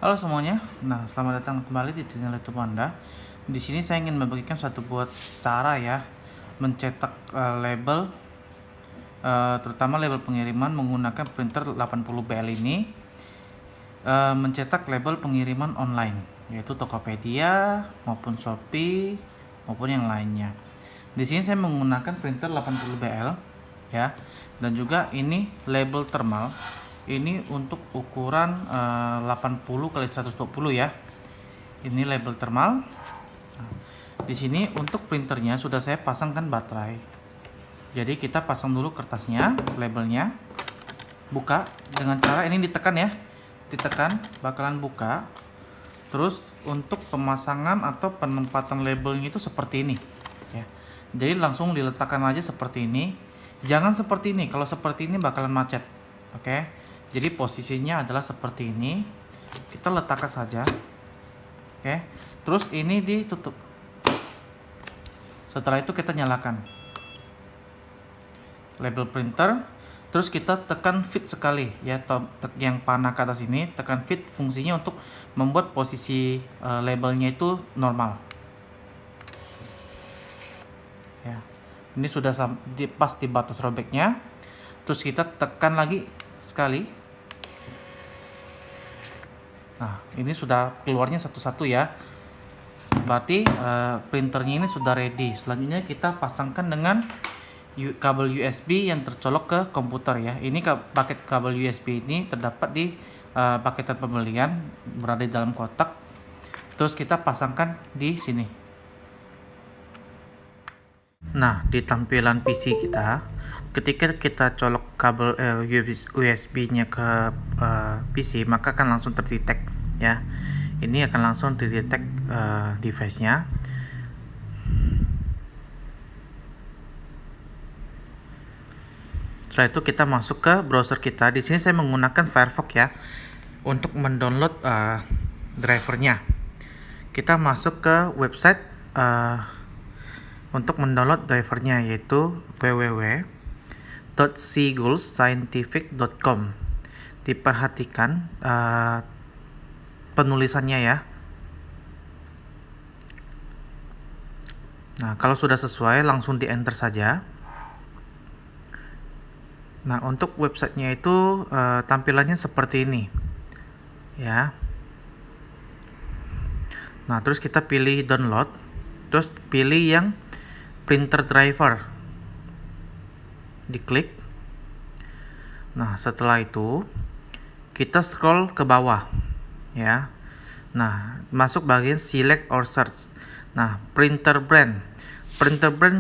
Halo semuanya. Nah, selamat datang kembali di channel YouTube Anda. Di sini saya ingin membagikan satu buat cara ya mencetak label, terutama label pengiriman menggunakan printer 80BL ini, mencetak label pengiriman online, yaitu Tokopedia maupun Shopee maupun yang lainnya. Di sini saya menggunakan printer 80BL ya, dan juga ini label thermal. Ini untuk ukuran 80 kali 120 ya. Ini label thermal. Nah, di sini untuk printernya sudah saya pasangkan baterai. Jadi kita pasang dulu kertasnya, labelnya. Buka dengan cara ini ditekan ya. Ditekan bakalan buka. Terus untuk pemasangan atau penempatan labelnya itu seperti ini ya. Jadi langsung diletakkan aja seperti ini. Jangan seperti ini. Kalau seperti ini bakalan macet. Oke. Jadi posisinya adalah seperti ini. Kita letakkan saja. Oke. Terus ini ditutup. Setelah itu kita nyalakan label printer. Terus kita tekan fit sekali ya, yang panah ke atas ini tekan fit, fungsinya untuk membuat posisi labelnya itu normal. Ya. Ini sudah pas di batas robeknya. Terus kita tekan lagi sekali. Nah, ini sudah keluarnya satu-satu ya. Berarti printernya ini sudah ready. Selanjutnya kita pasangkan dengan kabel USB yang tercolok ke komputer ya. Ini paket kabel USB ini terdapat di paketan pembelian, berada di dalam kotak. Terus kita pasangkan di sini. Nah, di tampilan PC kita, ketika kita colok kabel USB-nya ke PC, maka akan langsung terdetek ya. Ini akan langsung terdetek device-nya. Setelah itu kita masuk ke browser kita. Di sini saya menggunakan Firefox ya untuk mendownload drivernya. Kita masuk ke website untuk mendownload drivernya, yaitu www.seagullscientific.com. Diperhatikan penulisannya ya. Nah, kalau sudah sesuai langsung di enter saja. Nah, untuk websitenya itu tampilannya seperti ini ya. Nah, terus kita pilih download, terus pilih yang printer driver, diklik. Nah, setelah itu kita scroll ke bawah ya. Nah, masuk bagian select or search. Nah, printer brand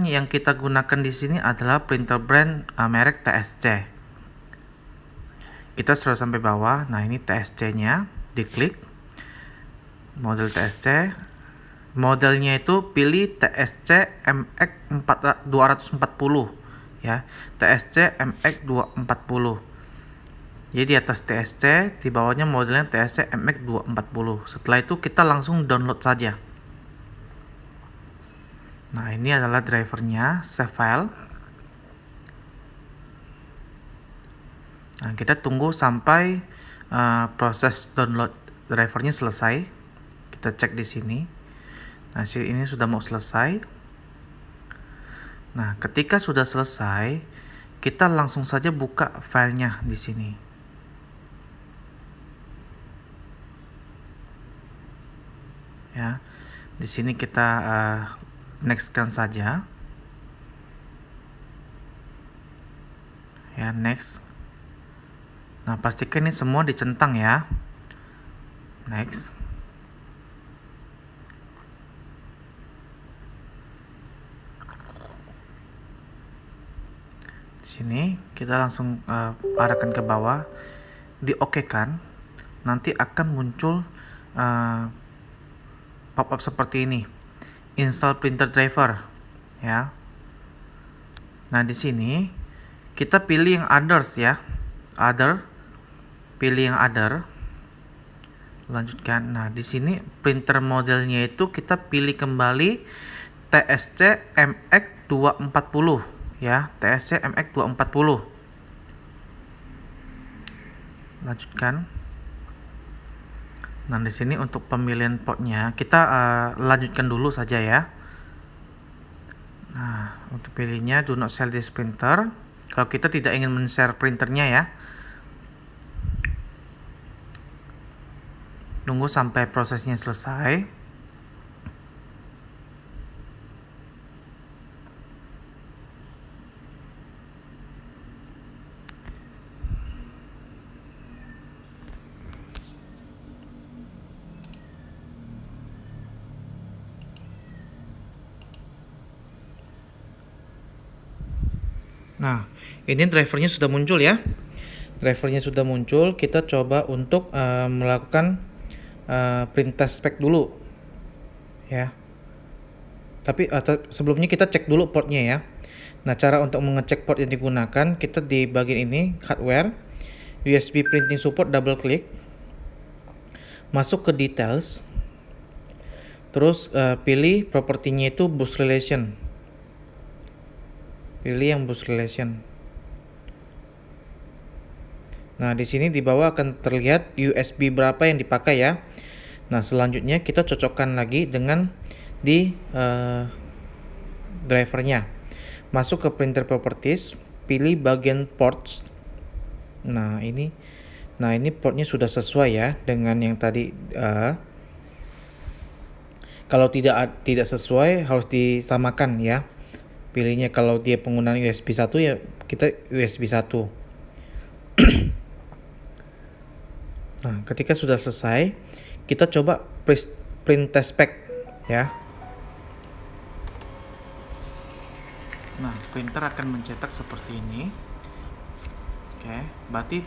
yang kita gunakan di sini adalah printer brand merek TSC. Kita scroll sampai bawah. Nah, ini TSC-nya, diklik. Model TSC. Modelnya itu pilih TSC MX240 ya. TSC MX240. Jadi di atas TSC, di bawahnya modelnya TSC MX240. Setelah itu kita langsung download saja. Nah, ini adalah drivernya, save file. Nah, kita tunggu sampai proses download drivernya selesai. Kita cek di sini. Nah, ini sudah mau selesai. Nah, ketika sudah selesai, kita langsung saja buka filenya di sini. Ya, di sini kita nextkan saja. Ya, next. Nah, pastikan ini semua dicentang ya. Next. Di sini kita langsung arahkan ke bawah, di-okekan. Nanti akan muncul pop-up seperti ini. Install printer driver ya. Nah, di sini kita pilih yang others ya. Pilih yang other. Lanjutkan. Nah, di sini printer modelnya itu kita pilih kembali TSC MX240 ya, TSC MX240. Lanjutkan. Nah, di sini untuk pemilihan portnya kita lanjutkan dulu saja ya. Nah, untuk pilihnya do not sell this printer. Kalau kita tidak ingin men-share printernya ya. Tunggu sampai prosesnya selesai. Nah, ini drivernya sudah muncul ya. Drivernya sudah muncul, kita coba untuk melakukan print test spec dulu ya. Tapi sebelumnya kita cek dulu portnya ya. Nah, cara untuk mengecek port yang digunakan, kita di bagian ini hardware, USB printing support, double klik, masuk ke details, terus pilih propertinya itu bus relation. Pilih yang bus relation. Nah, di sini di bawah akan terlihat USB berapa yang dipakai ya. Nah, selanjutnya kita cocokkan lagi dengan di drivernya. Masuk ke printer properties, pilih bagian ports. Nah, ini portnya sudah sesuai ya dengan yang tadi. Kalau tidak sesuai harus disamakan ya. Pilihnya kalau dia penggunaan USB 1 ya kita USB 1. Nah, ketika sudah selesai, kita coba print test spec ya. Nah, printer akan mencetak seperti ini. Oke, berarti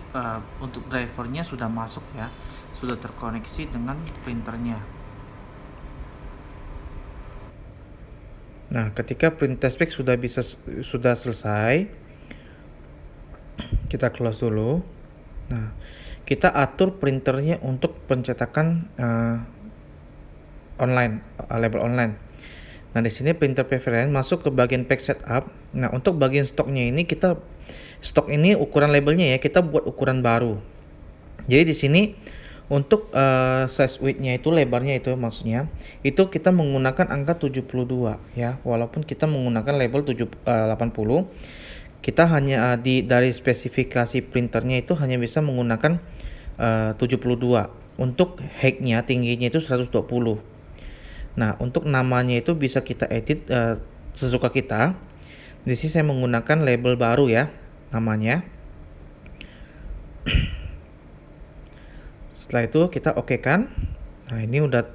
untuk drivernya sudah masuk ya, sudah terkoneksi dengan printernya. Nah, ketika print test spec sudah selesai, kita close dulu. Nah, kita atur printernya untuk pencetakan online, label online. Nah, di sini printer preference, masuk ke bagian pack setup. Nah, untuk bagian stoknya ini stok ini ukuran labelnya ya, kita buat ukuran baru. Jadi di sini untuk size width-nya itu, lebarnya itu maksudnya, itu kita menggunakan angka 72 ya. Walaupun kita menggunakan label 80, kita hanya dari spesifikasi printernya itu hanya bisa menggunakan 72. Untuk height-nya, tingginya itu 120. Nah, untuk namanya itu bisa kita edit sesuka kita. Di sini saya menggunakan label baru ya, namanya. Setelah itu kita oke kan. Nah, ini udah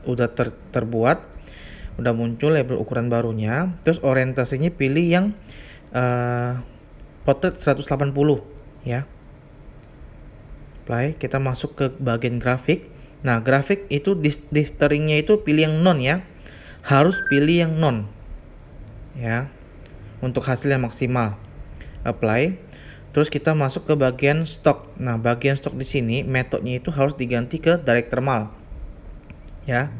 terbuat, udah muncul label ukuran barunya. Terus orientasinya pilih yang portrait 180 ya. Apply, kita masuk ke bagian grafik. Nah, grafik itu dithering-nya itu pilih yang non ya. Harus pilih yang non ya, untuk hasil yang maksimal. Apply. Terus kita masuk ke bagian stok. Nah, bagian stok di sini metodenya itu harus diganti ke direct thermal. Ya.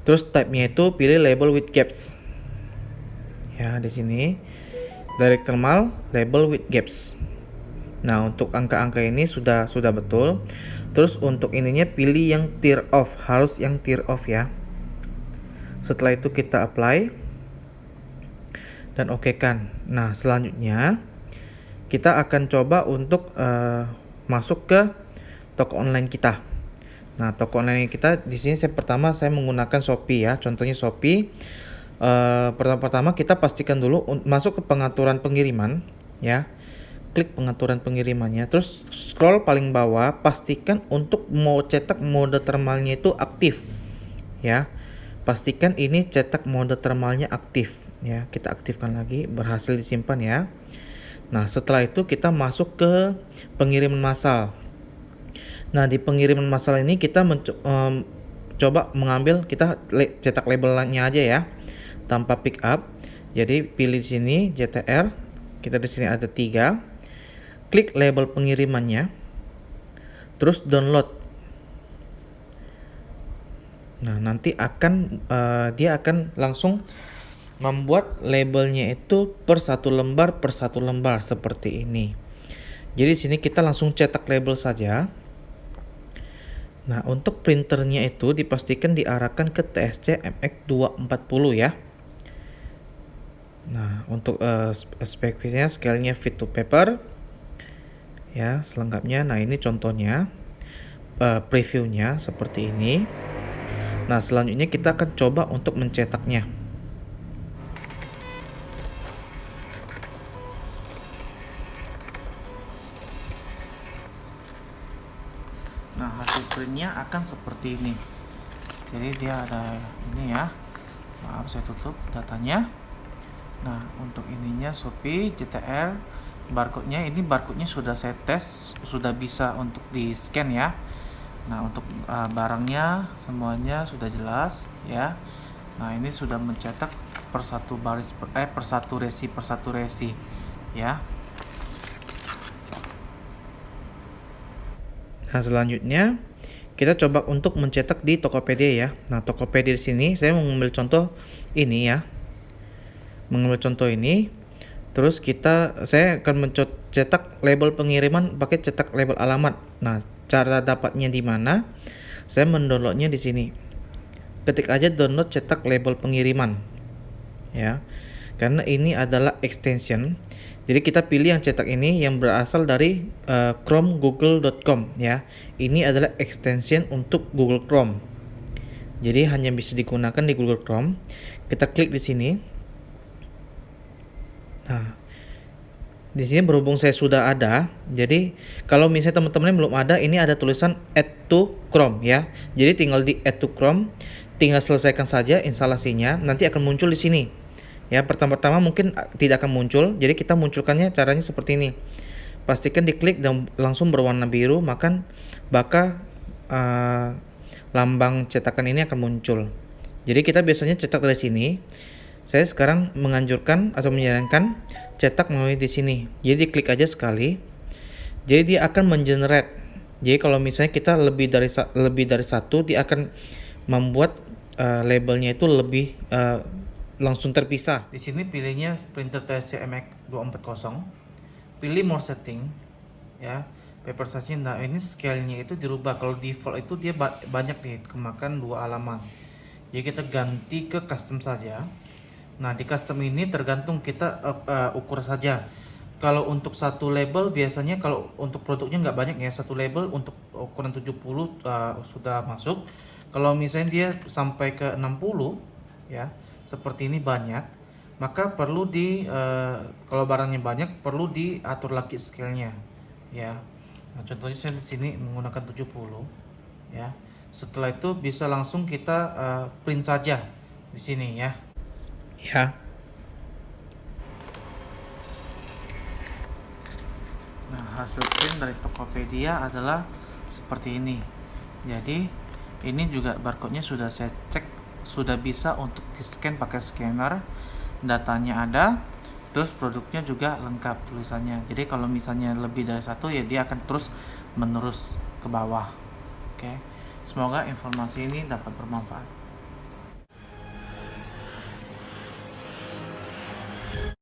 Terus type-nya itu pilih label with gaps. Ya, di sini direct thermal label with gaps. Nah, untuk angka-angka ini sudah betul. Terus untuk ininya pilih yang tear off, harus yang tear off ya. Setelah itu kita apply dan oke kan. Nah, selanjutnya kita akan coba untuk masuk ke toko online kita. Nah, toko online kita di sini pertama saya menggunakan Shopee ya. Contohnya Shopee. Pertama kita pastikan dulu masuk ke pengaturan pengiriman ya. Klik pengaturan pengirimannya. Terus scroll paling bawah, pastikan untuk mau cetak mode thermalnya itu aktif ya. Pastikan ini cetak mode thermalnya aktif ya. Kita aktifkan lagi, berhasil disimpan ya. Nah, setelah itu kita masuk ke pengiriman massal. Nah, di pengiriman massal ini kita coba mengambil, kita cetak labelnya aja ya, tanpa pick up. Jadi pilih di sini JTR. Kita di sini ada 3. Klik label pengirimannya. Terus download. Nah, nanti dia akan langsung membuat labelnya itu per satu lembar seperti ini. Jadi sini kita langsung cetak label saja. Nah, untuk printernya itu dipastikan diarahkan ke TSC MX240 ya. Nah, untuk speknya scale-nya fit to paper ya, selengkapnya. Nah, ini contohnya previewnya seperti ini. Nah, selanjutnya kita akan coba untuk mencetaknya. Nah, hasil printnya akan seperti ini. Jadi dia ada ini ya. Maaf, saya tutup datanya. Nah, untuk ininya Shopee JTR, barcode-nya ini barcode-nya sudah saya tes, sudah bisa untuk di scan ya. Nah, untuk barangnya semuanya sudah jelas ya. Nah, ini sudah mencetak per satu baris per satu resi ya. Nah, selanjutnya kita coba untuk mencetak di Tokopedia ya. Nah, Tokopedia di sini saya mengambil contoh ini ya. Mengambil contoh ini, terus saya akan mencetak label pengiriman pakai cetak label alamat. Nah, cara dapatnya di mana? Saya mendownloadnya di sini. Ketik aja download cetak label pengiriman. Ya. Karena ini adalah extension. Jadi kita pilih yang cetak ini yang berasal dari Chrome Google.com ya. Ini adalah extension untuk Google Chrome. Jadi hanya bisa digunakan di Google Chrome. Kita klik di sini. Nah, di sini berhubung saya sudah ada, jadi kalau misalnya teman-teman belum ada, ini ada tulisan add to Chrome ya. Jadi tinggal di add to Chrome, tinggal selesaikan saja instalasinya, nanti akan muncul di sini. Ya, pertama-tama mungkin tidak akan muncul, jadi kita munculkannya caranya seperti ini. Pastikan diklik dan langsung berwarna biru, maka lambang cetakan ini akan muncul. Jadi kita biasanya cetak dari sini. Saya sekarang menganjurkan atau menyarankan cetak melalui di sini. Jadi klik aja sekali. Jadi dia akan mengenerate. Jadi kalau misalnya kita lebih dari satu, dia akan membuat labelnya itu lebih langsung terpisah. Di sini pilihnya printer TSC MX240. Pilih more setting ya. Paper size-nya, nah ini scale-nya itu dirubah. Kalau default itu dia banyak nih, kemakan 2 halaman. Jadi kita ganti ke custom saja. Nah, di custom ini tergantung kita ukur saja. Kalau untuk satu label biasanya kalau untuk produknya nggak banyak ya, satu label untuk ukuran 70 sudah masuk. Kalau misalnya dia sampai ke 60 ya, seperti ini banyak, maka perlu kalau barangnya banyak perlu diatur lagi scale-nya ya. Nah, contohnya saya di sini menggunakan 70 ya. Setelah itu bisa langsung kita print saja di sini ya. Ya. Nah, hasil print dari Tokopedia adalah seperti ini. Jadi, ini juga barcode-nya sudah saya cek, sudah bisa untuk di-scan pakai scanner. Datanya ada, terus produknya juga lengkap tulisannya. Jadi kalau misalnya lebih dari satu ya dia akan terus menerus ke bawah. Oke. Semoga informasi ini dapat bermanfaat.